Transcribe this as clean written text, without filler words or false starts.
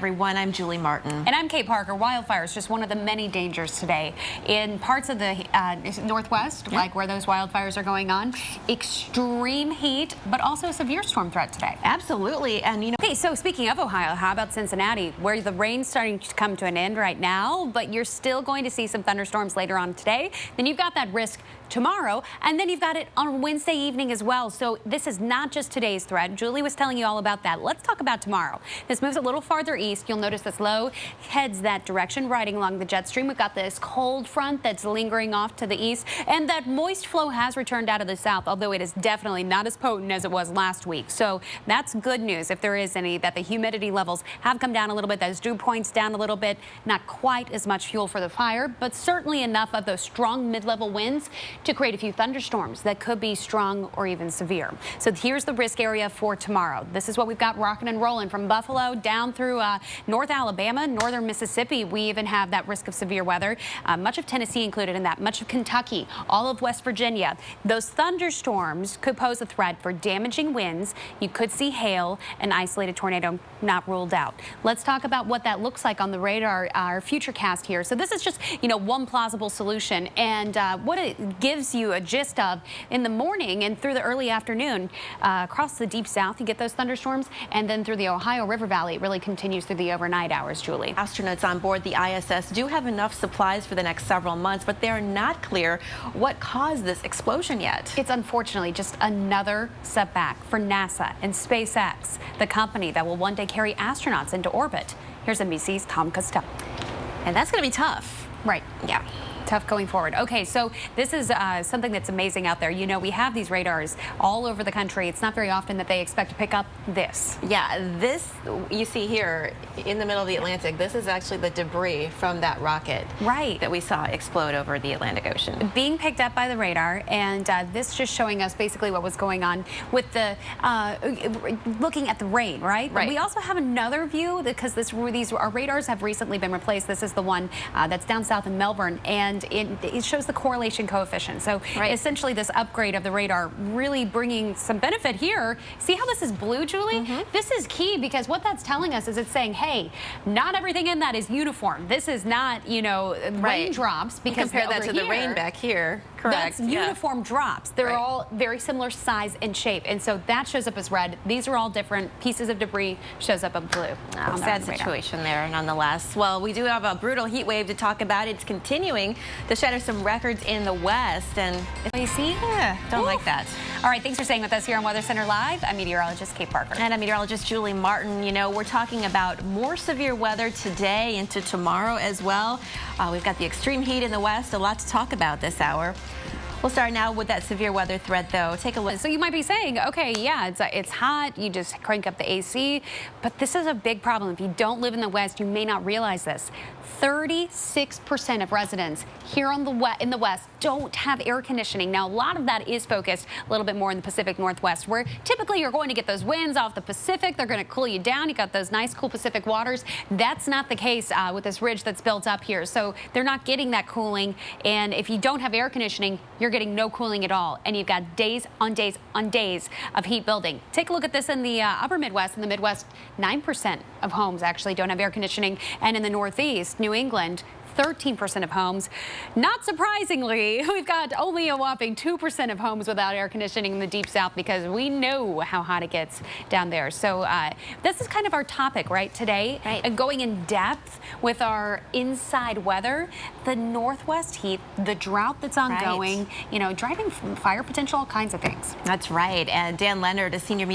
everyone. I'm Julie Martin. And I'm Kate Parker. Wildfire is just one of the many dangers today. In parts of the Northwest, like where those wildfires are going on, extreme heat, but also a severe storm threat today. Absolutely. And, you know. Okay, so speaking of Ohio, how about Cincinnati, where the rain's starting to come to an end right now, but you're still going to see some thunderstorms later on today. Then you've got that risk tomorrow, and then you've got it on Wednesday evening as well. So this is not just today's threat. Julie was telling you all about that. Let's talk about tomorrow. This moves a little farther east. You'll notice this low heads that direction, riding along the jet stream. We've got this cold front that's lingering off to the east, and that moist flow has returned out of the south, although it is definitely not as potent as it was last week. So that's good news, if there is any, that the humidity levels have come down a little bit. Those dew points down a little bit. Not quite as much fuel for the fire, but certainly enough of those strong mid-level winds to create a few thunderstorms that could be strong or even severe. So here's the risk area for tomorrow. This is what we've got rocking and rolling from Buffalo down through North Alabama, northern Mississippi. We even have that risk of severe weather. Much of Tennessee included in that, much of Kentucky, all of West Virginia. Those thunderstorms could pose a threat for damaging winds. You could see hail, an isolated tornado not ruled out. Let's talk about what that looks like on the radar, our future cast here. So this is just, one plausible solution, and what it gives you a gist of in the morning and through the early afternoon across the deep south, you get those thunderstorms, and then through the Ohio River Valley, it really continues through the overnight hours, Julie. Astronauts on board the ISS do have enough supplies for the next several months, but they are not clear what caused this explosion yet. It's unfortunately just another setback for NASA and SpaceX, the company that will one day carry astronauts into orbit. Here's NBC's Tom Costello. And that's going to be tough. Right. Yeah. Tough going forward. Okay, so this is something that's amazing out there. We have these radars all over the country. It's not very often that they expect to pick up this. Yeah, this you see here in the middle of the Atlantic, this is actually the debris from that rocket that we saw explode over the Atlantic Ocean. Being picked up by the radar, and this just showing us basically what was going on with the looking at the rain, right? But we also have another view because our radars have recently been replaced. This is the one that's down south in Melbourne, and it shows the correlation coefficient. So essentially this upgrade of the radar really bringing some benefit here. See how this is blue, Julie? This is key because what that's telling us is it's saying, hey, not everything in that is uniform. This is not, raindrops. Because compare that to the rain back here. Correct. That's uniform drops. They're all very similar size and shape. And so that shows up as red. These are all different pieces of debris, shows up as blue. Sad situation there, nonetheless. Well, we do have a brutal heat wave to talk about. It's continuing to shatter some records in the West. And you see? Don't like that. All right, thanks for staying with us here on Weather Center Live. I'm meteorologist Kate Parker. And I'm meteorologist Julie Martin. We're talking about more severe weather today into tomorrow as well. We've got the extreme heat in the West. A lot to talk about this hour. We'll start now with that severe weather threat, though. Take a look. So you might be saying, okay, yeah, it's hot. You just crank up the AC. But this is a big problem. If you don't live in the West, you may not realize this. 36% of residents here in the West don't have air conditioning. Now, a lot of that is focused a little bit more in the Pacific Northwest, where typically you're going to get those winds off the Pacific. They're going to cool you down. You got those nice, cool Pacific waters. That's not the case with this ridge that's built up here. So they're not getting that cooling. And if you don't have air conditioning, you're getting no cooling at all. And you've got days on days on days of heat building. Take a look at this in the upper Midwest. In the Midwest, 9% of homes actually don't have air conditioning. And in the Northeast, New England, 13% of homes. Not surprisingly, we've got only a whopping 2% of homes without air conditioning in the Deep South because we know how hot it gets down there. So this is kind of our topic, right, today. And going in depth with our inside weather, the Northwest heat, the drought that's ongoing, driving fire potential, all kinds of things. That's right. And Dan Leonard, a senior